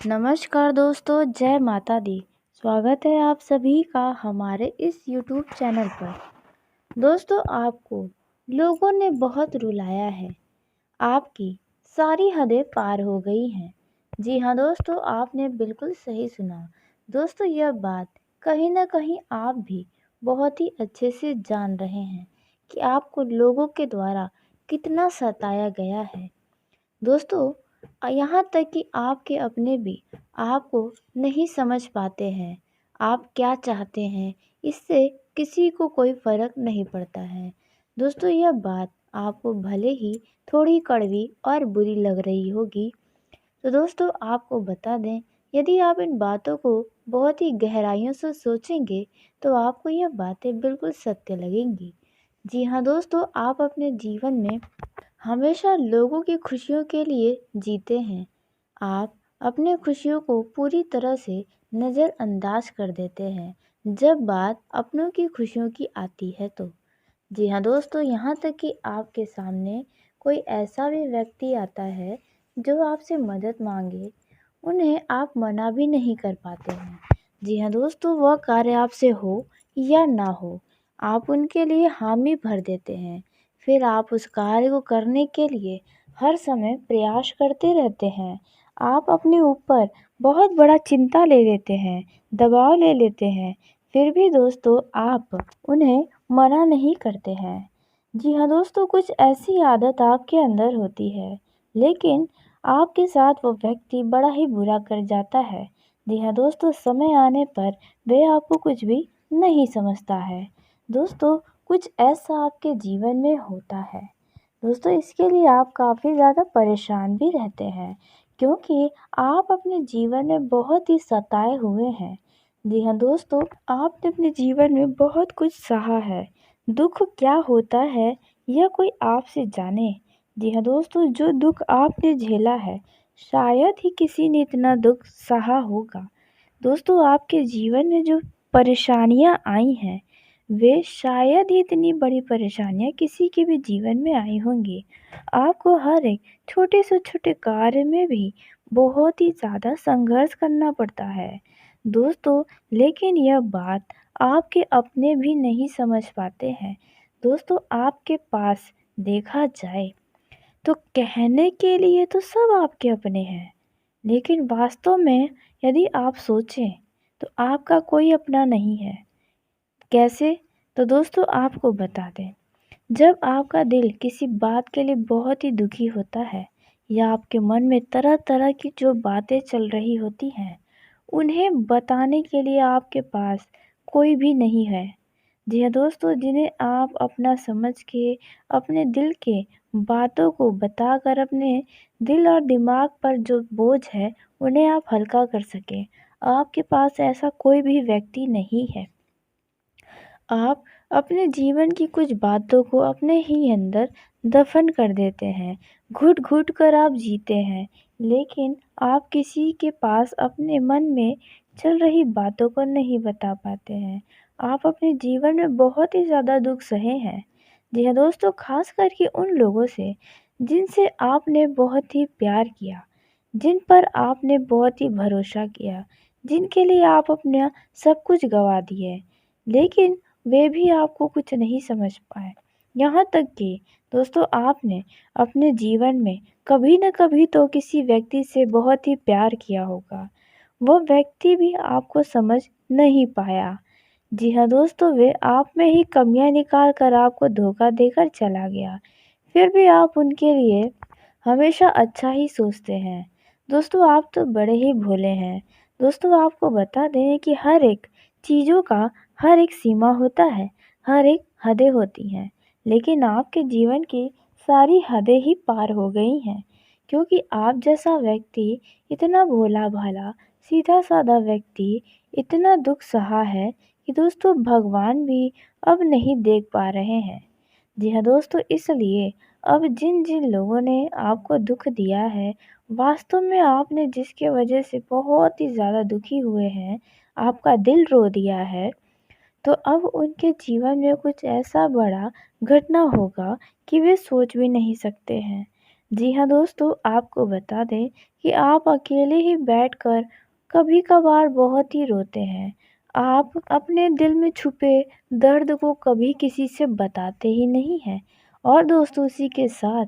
नमस्कार दोस्तों, जय माता दी। स्वागत है आप सभी का हमारे इस यूट्यूब चैनल पर। दोस्तों, आपको लोगों ने बहुत रुलाया है। आपकी सारी हदें पार हो गई हैं। जी हाँ दोस्तों, आपने बिल्कुल सही सुना। दोस्तों, यह बात कहीं ना कहीं आप भी बहुत ही अच्छे से जान रहे हैं कि आपको लोगों के द्वारा कितना सताया गया है। दोस्तों, यहाँ तक कि आपके अपने भी आपको नहीं समझ पाते हैं। आप क्या चाहते हैं, इससे किसी को कोई फ़र्क नहीं पड़ता है। दोस्तों, यह बात आपको भले ही थोड़ी कड़वी और बुरी लग रही होगी, तो दोस्तों आपको बता दें, यदि आप इन बातों को बहुत ही गहराइयों से सोचेंगे, तो आपको यह बातें बिल्कुल सत्य लगेंगी। जी हाँ दोस्तों, आप अपने जीवन में हमेशा लोगों की खुशियों के लिए जीते हैं। आप अपने खुशियों को पूरी तरह से नज़रअंदाज कर देते हैं जब बात अपनों की खुशियों की आती है तो। जी हाँ दोस्तों, यहाँ तक कि आपके सामने कोई ऐसा भी व्यक्ति आता है जो आपसे मदद मांगे, उन्हें आप मना भी नहीं कर पाते हैं। जी हाँ दोस्तों, वह कार्य आपसे हो या ना हो, आप उनके लिए हामी भर देते हैं। फिर आप उस कार्य को करने के लिए हर समय प्रयास करते रहते हैं। आप अपने ऊपर बहुत बड़ा चिंता ले लेते हैं, दबाव ले लेते हैं, फिर भी दोस्तों आप उन्हें मना नहीं करते हैं। जी हाँ दोस्तों, कुछ ऐसी आदत आपके अंदर होती है, लेकिन आपके साथ वो व्यक्ति बड़ा ही बुरा कर जाता है। जी हाँ दोस्तों, समय आने पर वे आपको कुछ भी नहीं समझता है। दोस्तों, कुछ ऐसा आपके जीवन में होता है। दोस्तों, इसके लिए आप काफ़ी ज़्यादा परेशान भी रहते हैं, क्योंकि आप अपने जीवन में बहुत ही सताए हुए हैं। जी हाँ दोस्तों, आपने अपने जीवन में बहुत कुछ सहा है। दुख क्या होता है, यह कोई आपसे जाने। जी हाँ दोस्तों, जो दुख आपने झेला है, शायद ही किसी ने इतना दुख सहा होगा। दोस्तों, आपके जीवन में जो परेशानियां आई हैं, वे शायद ही इतनी बड़ी परेशानियां किसी के भी जीवन में आई होंगी। आपको हर एक छोटे से छोटे कार्य में भी बहुत ही ज़्यादा संघर्ष करना पड़ता है। दोस्तों, लेकिन यह बात आपके अपने भी नहीं समझ पाते हैं। दोस्तों, आपके पास देखा जाए तो कहने के लिए तो सब आपके अपने हैं, लेकिन वास्तव में यदि आप सोचें तो आपका कोई अपना नहीं है। कैसे? तो दोस्तों आपको बता दें, जब आपका दिल किसी बात के लिए बहुत ही दुखी होता है या आपके मन में तरह तरह की जो बातें चल रही होती हैं, उन्हें बताने के लिए आपके पास कोई भी नहीं है। जी हाँ दोस्तों, जिन्हें आप अपना समझ के अपने दिल के बातों को बताकर अपने दिल और दिमाग पर जो बोझ है, उन्हें आप हल्का कर सकें, आपके पास ऐसा कोई भी व्यक्ति नहीं है। आप अपने जीवन की कुछ बातों को अपने ही अंदर दफन कर देते हैं, घुट घुट कर आप जीते हैं, लेकिन आप किसी के पास अपने मन में चल रही बातों को नहीं बता पाते हैं। आप अपने जीवन में बहुत ही ज़्यादा दुख सहे हैं। जी हाँ दोस्तों, खास करके उन लोगों से जिनसे आपने बहुत ही प्यार किया, जिन पर आपने बहुत ही भरोसा किया, जिनके लिए आप अपना सब कुछ गवा दिए, लेकिन वे भी आपको कुछ नहीं समझ पाए। यहाँ तक कि दोस्तों, आपने अपने जीवन में कभी न कभी तो किसी व्यक्ति से बहुत ही प्यार किया होगा, वो व्यक्ति भी आपको समझ नहीं पाया। जी हाँ दोस्तों, वे आप में ही कमियां निकाल कर आपको धोखा देकर चला गया, फिर भी आप उनके लिए हमेशा अच्छा ही सोचते हैं। दोस्तों, आप तो बड़े ही भोले हैं। दोस्तों, आपको बता दें कि हर एक चीज़ों का हर एक सीमा होता है, हर एक हदें होती हैं, लेकिन आपके जीवन की सारी हदें ही पार हो गई हैं, क्योंकि आप जैसा व्यक्ति, इतना भोला भाला सीधा साधा व्यक्ति, इतना दुख सहा है कि दोस्तों भगवान भी अब नहीं देख पा रहे हैं। जी हाँ दोस्तों, इसलिए अब जिन जिन लोगों ने आपको दुख दिया है, वास्तव में आपने जिसके वजह से बहुत ही ज़्यादा दुखी हुए हैं, आपका दिल रो दिया है, तो अब उनके जीवन में कुछ ऐसा बड़ा घटना होगा कि वे सोच भी नहीं सकते हैं। जी हाँ दोस्तों, आपको बता दें कि आप अकेले ही बैठकर कभी-कभार बहुत ही रोते हैं। आप अपने दिल में छुपे दर्द को कभी किसी से बताते ही नहीं हैं और दोस्तों उसी के साथ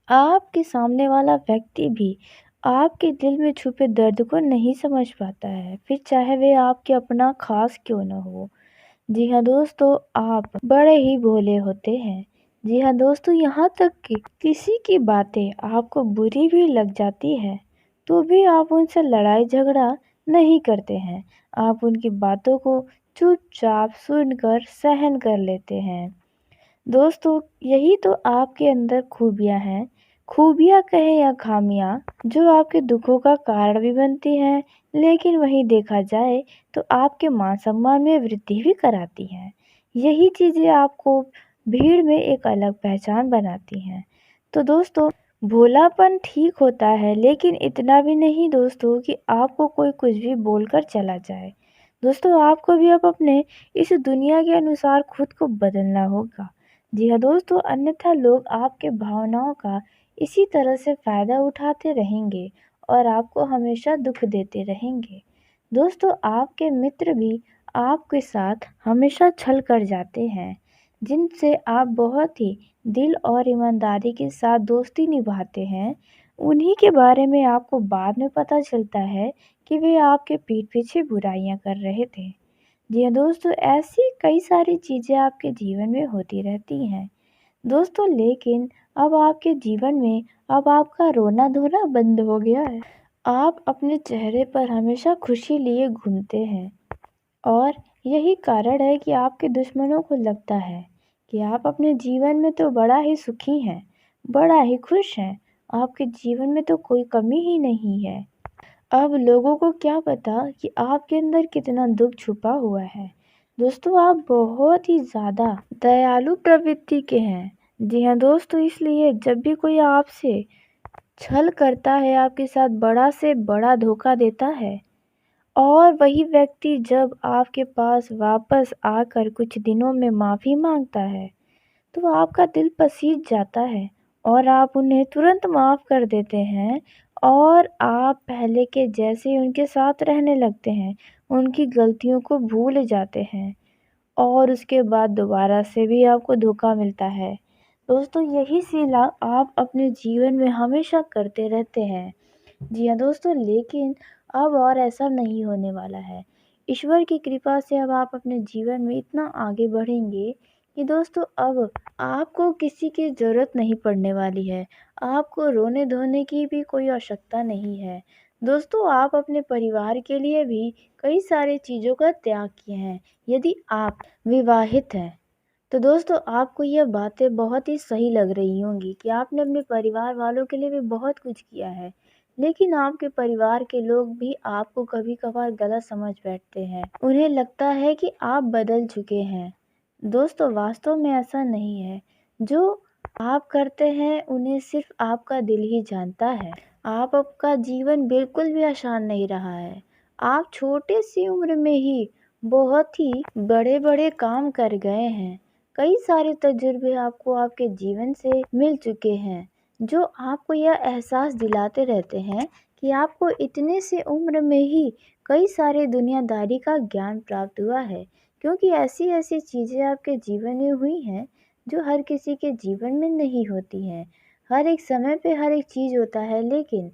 आपके सामने वाला व्यक्ति भी आपके दिल में छुपे दर्द को नहीं समझ पाता है, फिर चाहे वे आपके अपना खास क्यों ना हो। जी हाँ दोस्तों, आप बड़े ही भोले होते हैं। जी हाँ दोस्तों, यहाँ तक कि किसी की बातें आपको बुरी भी लग जाती है, तो भी आप उनसे लड़ाई झगड़ा नहीं करते हैं। आप उनकी बातों को चुपचाप सुनकर सहन कर लेते हैं। दोस्तों, यही तो आपके अंदर खूबियाँ हैं। खूबियाँ कहें या खामियाँ, जो आपके दुखों का कारण भी बनती हैं, लेकिन वहीं देखा जाए तो आपके मान-सम्मान में वृद्धि भी कराती हैं। यही चीज़ें आपको भीड़ में एक अलग पहचान बनाती हैं। तो दोस्तों, भोलापन ठीक होता है, लेकिन इतना भी नहीं दोस्तों कि आपको कोई कुछ भी बोलकर चला जाए। दोस्तों, आपको भी अब अपने इस दुनिया के अनुसार खुद को बदलना होगा। जी हाँ दोस्तों, अन्यथा लोग आपके भावनाओं का इसी तरह से फ़ायदा उठाते रहेंगे और आपको हमेशा दुख देते रहेंगे। दोस्तों, आपके मित्र भी आपके साथ हमेशा छल कर जाते हैं, जिनसे आप बहुत ही दिल और ईमानदारी के साथ दोस्ती निभाते हैं। उन्हीं के बारे में आपको बाद में पता चलता है कि वे आपके पीठ पीछे बुराइयां कर रहे थे। जी हाँ दोस्तों, ऐसी कई सारी चीज़ें आपके जीवन में होती रहती हैं। दोस्तों, लेकिन अब आपके जीवन में अब आपका रोना-धोना बंद हो गया है। आप अपने चेहरे पर हमेशा खुशी लिए घूमते हैं और यही कारण है कि आपके दुश्मनों को लगता है कि आप अपने जीवन में तो बड़ा ही सुखी हैं, बड़ा ही खुश हैं। आपके जीवन में तो कोई कमी ही नहीं है। अब लोगों को क्या पता कि आपके अंदर कितना दुख छुपा हुआ है। दोस्तों, आप बहुत ही ज़्यादा दयालु प्रवृत्ति के हैं। जी हाँ दोस्तों, इसलिए जब भी कोई आपसे छल करता है, आपके साथ बड़ा से बड़ा धोखा देता है और वही व्यक्ति जब आपके पास वापस आकर कुछ दिनों में माफ़ी माँगता है, तो आपका दिल पसीज जाता है और आप उन्हें तुरंत माफ़ कर देते हैं और आप पहले के जैसे ही उनके साथ रहने लगते हैं, उनकी गलतियों को भूल जाते हैं और उसके बाद दोबारा से भी आपको धोखा मिलता है। दोस्तों, यही सिला आप अपने जीवन में हमेशा करते रहते हैं। जी हाँ दोस्तों, लेकिन अब और ऐसा नहीं होने वाला है। ईश्वर की कृपा से अब आप अपने जीवन में इतना आगे बढ़ेंगे कि दोस्तों अब आपको किसी की ज़रूरत नहीं पड़ने वाली है। आपको रोने-धोने की भी कोई आवश्यकता नहीं है। दोस्तों, आप अपने परिवार के लिए भी कई सारी चीज़ों का त्याग किए हैं। यदि आप विवाहित हैं, तो दोस्तों आपको ये बातें बहुत ही सही लग रही होंगी कि आपने अपने परिवार वालों के लिए भी बहुत कुछ किया है। लेकिन आपके परिवार के लोग भी आपको कभी-कभार गलत समझ बैठते हैं। उन्हें लगता है कि आप बदल चुके हैं। दोस्तों, वास्तव में ऐसा नहीं है। जो आप करते हैं उन्हें सिर्फ़ आपका दिल ही जानता है। आपका जीवन बिल्कुल भी आसान नहीं रहा है। आप छोटी-सी उम्र में ही बहुत ही बड़े-बड़े काम कर गए हैं। कई सारे तजुर्बे आपको आपके जीवन से मिल चुके हैं, जो आपको यह एहसास दिलाते रहते हैं कि आपको इतने से उम्र में ही कई सारे दुनियादारी का ज्ञान प्राप्त हुआ है। क्योंकि ऐसी-ऐसी चीज़ें आपके जीवन में हुई हैं, जो हर किसी के जीवन में नहीं होती हैं। हर एक समय पे हर एक चीज़ होता है, लेकिन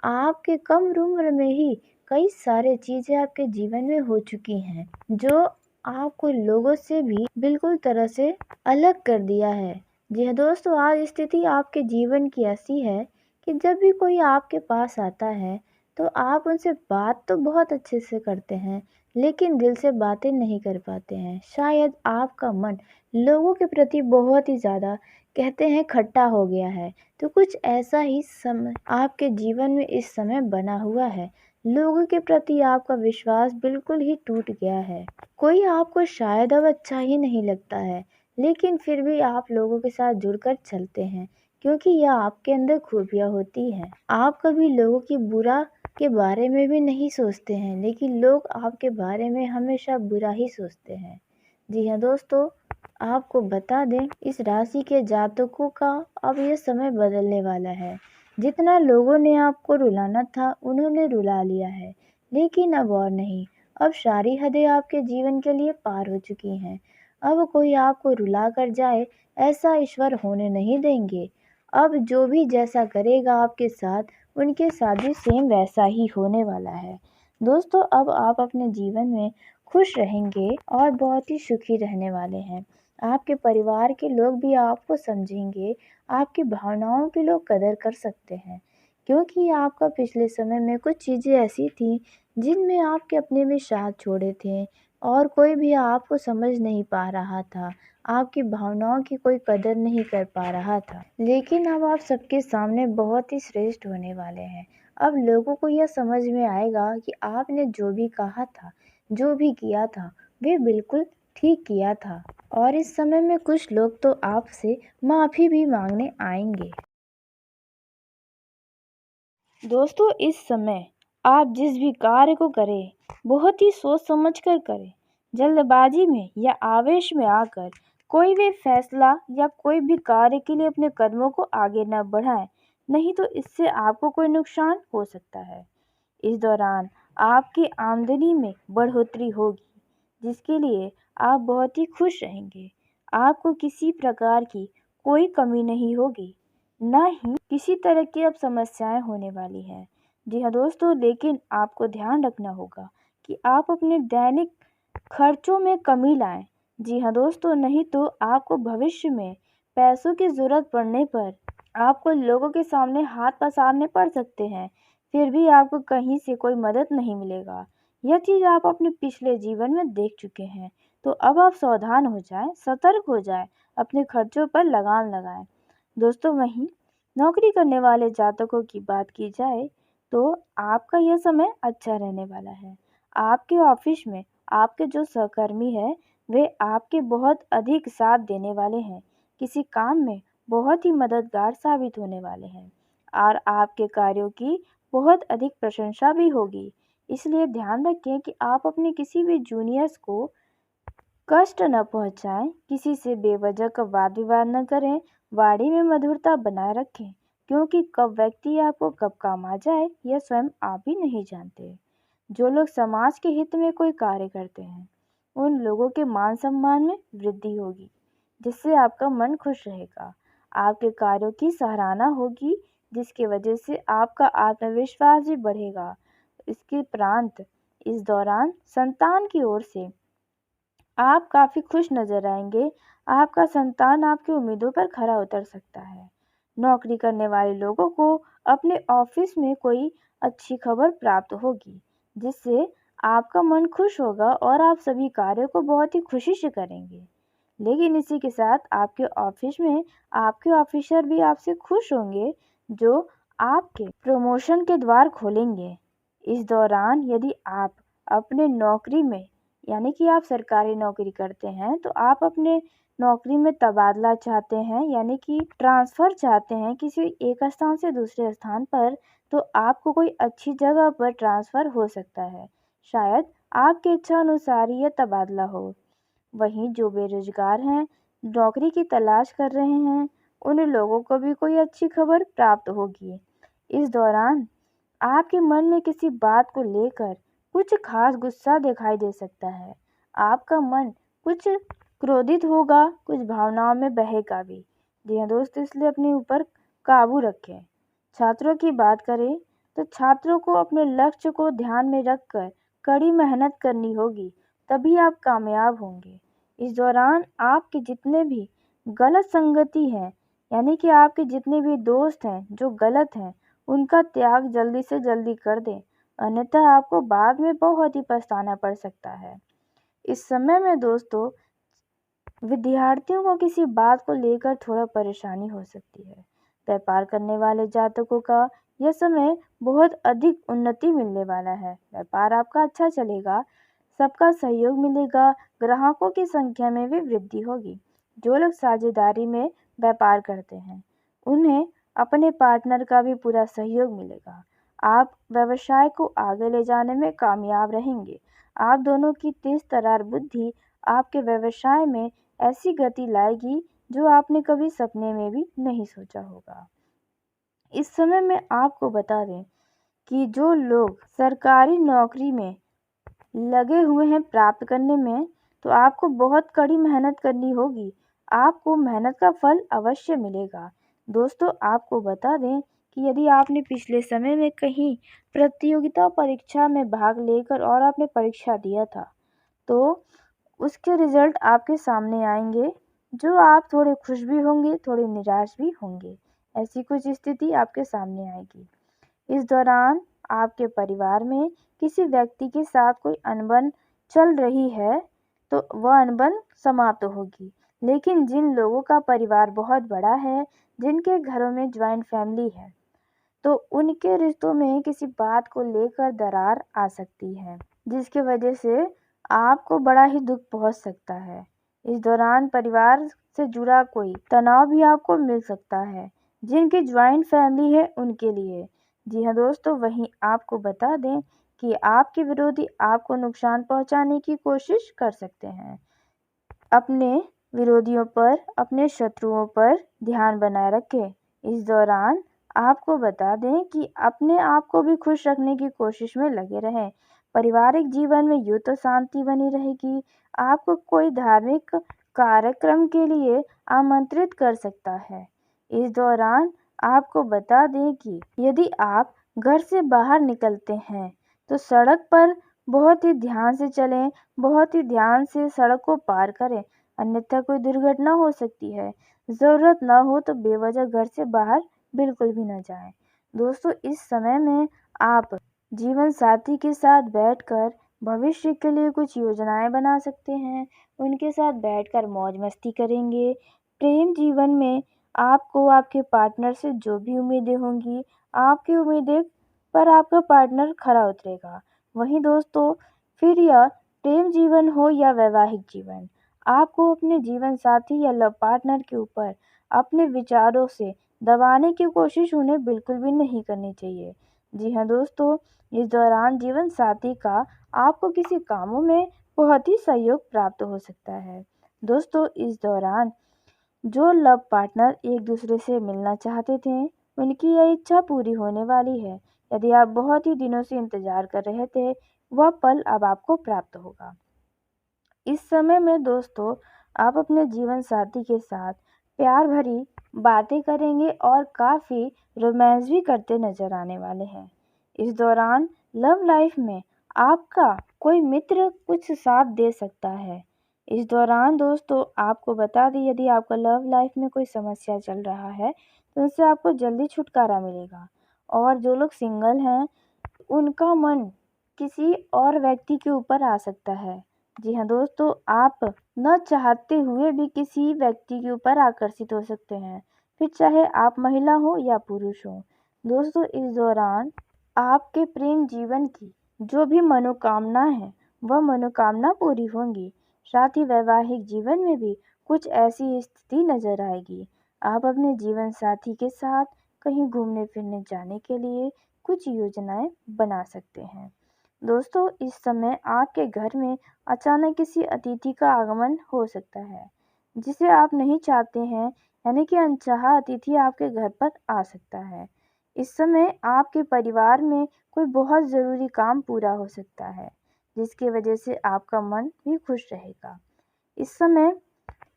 आपके कम उम्र में ही कई सारे चीज़ें आपके जीवन में हो चुकी हैं, जो आपको लोगों से भी बिल्कुल तरह से अलग कर दिया है। जी हाँ दोस्तों, आज स्थिति आपके जीवन की ऐसी है कि जब भी कोई आपके पास आता है, तो आप उनसे बात तो बहुत अच्छे से करते हैं, लेकिन दिल से बातें नहीं कर पाते हैं। शायद आपका मन लोगों के प्रति बहुत ही ज़्यादा कहते हैं खट्टा हो गया है, तो कुछ ऐसा ही समय आपके जीवन में इस समय बना हुआ है। लोगों के प्रति आपका विश्वास बिल्कुल ही टूट गया है। कोई आपको शायद अब अच्छा ही नहीं लगता है, लेकिन फिर भी आप लोगों के साथ जुड़कर चलते हैं, क्योंकि यह आपके अंदर खूबियाँ होती हैं। आप कभी लोगों की बुरा के बारे में भी नहीं सोचते हैं, लेकिन लोग आपके बारे में हमेशा बुरा ही सोचते हैं। जी हाँ दोस्तों, आपको बता दें, इस राशि के जातकों का अब ये समय बदलने वाला है। जितना लोगों ने आपको रुलाना था उन्होंने रुला लिया है, लेकिन अब और नहीं। अब सारी हदें आपके जीवन के लिए पार हो चुकी हैं। अब कोई आपको रुला कर जाए ऐसा ईश्वर होने नहीं देंगे। अब जो भी जैसा करेगा आपके साथ, उनके साथ भी सेम वैसा ही होने वाला है। दोस्तों, अब आप अपने जीवन में खुश रहेंगे और बहुत ही सुखी रहने वाले हैं। आपके परिवार के लोग भी आपको समझेंगे, आपकी भावनाओं की लोग कदर कर सकते हैं, क्योंकि आपका पिछले समय में कुछ चीज़ें ऐसी थी जिनमें आपके अपने भी साथ छोड़े थे और कोई भी आपको समझ नहीं पा रहा था, आपकी भावनाओं की कोई कदर नहीं कर पा रहा था। लेकिन अब आप सबके सामने बहुत ही श्रेष्ठ होने वाले हैं। अब लोगों को यह समझ में आएगा कि आपने जो भी कहा था, जो भी किया था, वे बिल्कुल ठीक किया था। और इस समय में कुछ लोग तो आपसे माफ़ी भी मांगने आएंगे। दोस्तों, इस समय आप जिस भी कार्य को करें, बहुत ही सोच समझ कर करें। जल्दबाजी में या आवेश में आकर कोई भी फैसला या कोई भी कार्य के लिए अपने कदमों को आगे न बढ़ाएं, नहीं तो इससे आपको कोई नुकसान हो सकता है। इस दौरान आपकी आमदनी में बढ़ोतरी होगी, जिसके लिए आप बहुत ही खुश रहेंगे। आपको किसी प्रकार की कोई कमी नहीं होगी, ना ही किसी तरह की अब समस्याएं होने वाली हैं। जी हाँ दोस्तों, लेकिन आपको ध्यान रखना होगा कि आप अपने दैनिक खर्चों में कमी लाएं। जी हाँ दोस्तों, नहीं तो आपको भविष्य में पैसों की ज़रूरत पड़ने पर आपको लोगों के सामने हाथ पसारने पड़ सकते हैं, फिर भी आपको कहीं से कोई मदद नहीं मिलेगा। यह चीज़ आप अपने पिछले जीवन में देख चुके हैं, तो अब आप सावधान हो जाएं, सतर्क हो जाएं, अपने खर्चों पर लगाम लगाएं। दोस्तों, वहीं नौकरी करने वाले जातकों की बात की जाए तो आपका यह समय अच्छा रहने वाला है। आपके ऑफिस में आपके जो सहकर्मी हैं, वे आपके बहुत अधिक साथ देने वाले हैं, किसी काम में बहुत ही मददगार साबित होने वाले हैं और आपके कार्यों की बहुत अधिक प्रशंसा भी होगी। इसलिए ध्यान रखें कि आप अपने किसी भी जूनियर्स को कष्ट न पहुंचाएं, किसी से बेवजह का वाद विवाद न करें, वाणी में मधुरता बनाए रखें, क्योंकि कब व्यक्ति आपको कब काम आ जाए यह स्वयं आप भी नहीं जानते। जो लोग समाज के हित में कोई कार्य करते हैं, उन लोगों के मान सम्मान में वृद्धि होगी, जिससे आपका मन खुश रहेगा। आपके कार्यों की सराहना होगी, जिसकी वजह से आपका आत्मविश्वास भी बढ़ेगा। इसके उपरांत इस दौरान संतान की ओर से आप काफ़ी खुश नज़र आएंगे। आपका संतान आपकी उम्मीदों पर खरा उतर सकता है। नौकरी करने वाले लोगों को अपने ऑफिस में कोई अच्छी खबर प्राप्त होगी, जिससे आपका मन खुश होगा और आप सभी कार्यों को बहुत ही खुशी से करेंगे। लेकिन इसी के साथ आपके ऑफिस में आपके ऑफिसर भी आपसे खुश होंगे, जो आपके प्रमोशन के द्वार खोलेंगे। इस दौरान यदि आप अपने नौकरी में, यानी कि आप सरकारी नौकरी करते हैं, तो आप अपने नौकरी में तबादला चाहते हैं, यानी कि ट्रांसफ़र चाहते हैं किसी एक स्थान से दूसरे स्थान पर, तो आपको कोई अच्छी जगह पर ट्रांसफ़र हो सकता है। शायद आपकी इच्छा अनुसार ही यह तबादला हो। वहीं जो बेरोजगार हैं, नौकरी की तलाश कर रहे हैं, उन लोगों को भी कोई अच्छी खबर प्राप्त होगी। इस दौरान आपके मन में किसी बात को लेकर कुछ खास गुस्सा दिखाई दे सकता है। आपका मन कुछ क्रोधित होगा, कुछ भावनाओं में बहेगा भी। जी हाँ दोस्तों, इसलिए अपने ऊपर काबू रखें। छात्रों की बात करें तो छात्रों को अपने लक्ष्य को ध्यान में रखकर कड़ी मेहनत करनी होगी, तभी आप कामयाब होंगे। इस दौरान आपके जितने भी गलत संगति हैं, यानी कि आपके जितने भी दोस्त हैं जो गलत हैं, उनका त्याग जल्दी से जल्दी कर दें, अन्यथा आपको बाद में बहुत ही पछताना पड़ सकता है। इस समय में दोस्तों, विद्यार्थियों को किसी बात को लेकर थोड़ा परेशानी हो सकती है। व्यापार करने वाले जातकों का यह समय बहुत अधिक उन्नति मिलने वाला है। व्यापार आपका अच्छा चलेगा, सबका सहयोग मिलेगा, ग्राहकों की संख्या में भी वृद्धि होगी। जो लोग साझेदारी में व्यापार करते हैं, उन्हें अपने पार्टनर का भी पूरा सहयोग मिलेगा। आप व्यवसाय को आगे ले जाने में कामयाब रहेंगे। आप दोनों की तेज तर्रार बुद्धि आपके व्यवसाय में ऐसी गति लाएगी जो आपने कभी सपने में भी नहीं सोचा होगा। इस समय में आपको बता दें कि जो लोग सरकारी नौकरी में लगे हुए हैं प्राप्त करने में, तो आपको बहुत कड़ी मेहनत करनी होगी। आपको मेहनत का फल अवश्य मिलेगा। दोस्तों, आपको बता दें कि यदि आपने पिछले समय में कहीं प्रतियोगिता परीक्षा में भाग लेकर और आपने परीक्षा दिया था, तो उसके रिजल्ट आपके सामने आएंगे, जो आप थोड़े खुश भी होंगे, थोड़े निराश भी होंगे। ऐसी कुछ स्थिति आपके सामने आएगी। इस दौरान आपके परिवार में किसी व्यक्ति के साथ कोई अनबन चल रही है, तो वह अनबन समाप्त होगी। लेकिन जिन लोगों का परिवार बहुत बड़ा है, जिनके घरों में जॉइंट फैमिली है, तो उनके रिश्तों में किसी बात को लेकर दरार आ सकती है, जिसकी वजह से आपको बड़ा ही दुख पहुंच सकता है। इस दौरान परिवार से जुड़ा कोई तनाव भी आपको मिल सकता है, जिनकी जॉइंट फैमिली है उनके लिए। जी हाँ दोस्तों, वहीं आपको बता दें कि आपके विरोधी आपको नुकसान पहुंचाने की कोशिश कर सकते हैं। अपने विरोधियों पर, अपने शत्रुओं पर ध्यान बनाए रखें। इस दौरान आपको बता दें कि अपने आप को भी खुश रखने की कोशिश में लगे रहें। पारिवारिक जीवन में यूँ तो शांति बनी रहेगी। आपको कोई धार्मिक कार्यक्रम के लिए आमंत्रित कर सकता है। इस दौरान आपको बता दें कि यदि आप घर से बाहर निकलते हैं, तो सड़क पर बहुत ही ध्यान से चलें, बहुत ही ध्यान से सड़क को पार करें, अन्यथा कोई दुर्घटना हो सकती है। ज़रूरत ना हो तो बेवजह घर से बाहर बिल्कुल भी ना जाएं। दोस्तों, इस समय में आप जीवन साथी के साथ बैठकर भविष्य के लिए कुछ योजनाएं बना सकते हैं। उनके साथ बैठकर मौज मस्ती करेंगे। प्रेम जीवन में आपको आपके पार्टनर से जो भी उम्मीदें होंगी, आपकी उम्मीदें पर आपका पार्टनर खरा उतरेगा। वहीं दोस्तों, फिर यह प्रेम जीवन हो या वैवाहिक जीवन, आपको अपने जीवन साथी या लव पार्टनर के ऊपर अपने विचारों से दबाने की कोशिश उन्हें बिल्कुल भी नहीं करनी चाहिए। जी हाँ दोस्तों, इस दौरान जीवन साथी का आपको किसी कामों में बहुत ही सहयोग प्राप्त हो सकता है। दोस्तों, इस दौरान जो लव पार्टनर एक दूसरे से मिलना चाहते थे, उनकी यह इच्छा पूरी होने वाली है। यदि आप बहुत ही दिनों से इंतजार कर रहे थे, वह पल अब आपको प्राप्त होगा। इस समय में दोस्तों, आप अपने जीवन साथी के साथ प्यार भरी बातें करेंगे और काफ़ी रोमांस भी करते नजर आने वाले हैं। इस दौरान लव लाइफ में आपका कोई मित्र कुछ साथ दे सकता है। इस दौरान दोस्तों, आपको बता दें, यदि आपका लव लाइफ में कोई समस्या चल रहा है, तो उससे आपको जल्दी छुटकारा मिलेगा। और जो लोग सिंगल हैं, उनका मन किसी और व्यक्ति के ऊपर आ सकता है। जी हाँ दोस्तों, आप न चाहते हुए भी किसी व्यक्ति के ऊपर आकर्षित हो सकते हैं, फिर चाहे आप महिला हो या पुरुष हो। दोस्तों, इस दौरान आपके प्रेम जीवन की जो भी मनोकामना है, वह मनोकामना पूरी होंगी। साथ ही वैवाहिक जीवन में भी कुछ ऐसी स्थिति नजर आएगी। आप अपने जीवन साथी के साथ कहीं घूमने फिरने जाने के लिए कुछ योजनाएं बना सकते हैं। दोस्तों, इस समय आपके घर में अचानक किसी अतिथि का आगमन हो सकता है, जिसे आप नहीं चाहते हैं, यानी कि अनचाहा अतिथि आपके घर पर आ सकता है। इस समय आपके परिवार में कोई बहुत ज़रूरी काम पूरा हो सकता है, जिसकी वजह से आपका मन भी खुश रहेगा। इस समय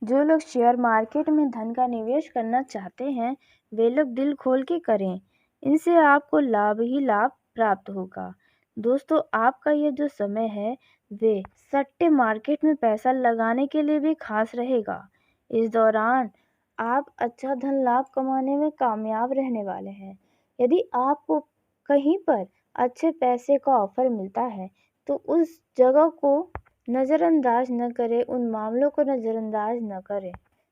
जो लोग शेयर मार्केट में धन का निवेश करना चाहते हैं, वे लोग दिल खोल के करें। इनसे आपको लाभ ही लाभ प्राप्त होगा। दोस्तों, आपका ये जो समय है, वे सट्टे मार्केट में पैसा लगाने के लिए भी खास रहेगा। इस दौरान आप अच्छा धन लाभ कमाने में कामयाब रहने वाले हैं। यदि आपको कहीं पर अच्छे पैसे का ऑफर मिलता है, तो उस जगह को नज़रअंदाज न करें, उन मामलों को नज़रअंदाज न करें।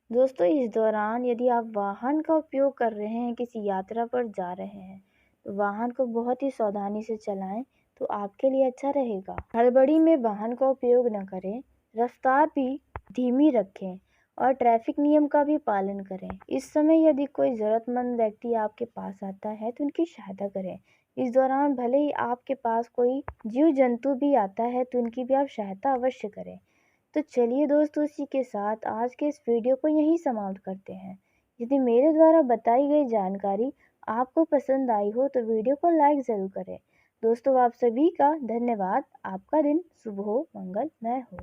दोस्तों, इस दौरान यदि आप वाहन का उपयोग कर रहे हैं, किसी यात्रा पर जा रहे हैं, तो वाहन को बहुत ही सावधानी से चलाएं, तो आपके लिए अच्छा रहेगा। हड़बड़ी में वाहन का उपयोग न करें, रफ्तार भी धीमी रखें और ट्रैफिक नियम का भी पालन करें। इस समय यदि कोई ज़रूरतमंद व्यक्ति आपके पास आता है, तो उनकी सहायता करें। इस दौरान भले ही आपके पास कोई जीव जंतु भी आता है, तो उनकी भी आप सहायता अवश्य करें। तो चलिए दोस्तों, इसी के साथ आज के इस वीडियो को यहीं समाप्त करते हैं। यदि मेरे द्वारा बताई गई जानकारी आपको पसंद आई हो तो वीडियो को लाइक ज़रूर करें। दोस्तों, आप सभी का धन्यवाद। आपका दिन शुभ हो, मंगलमय हो।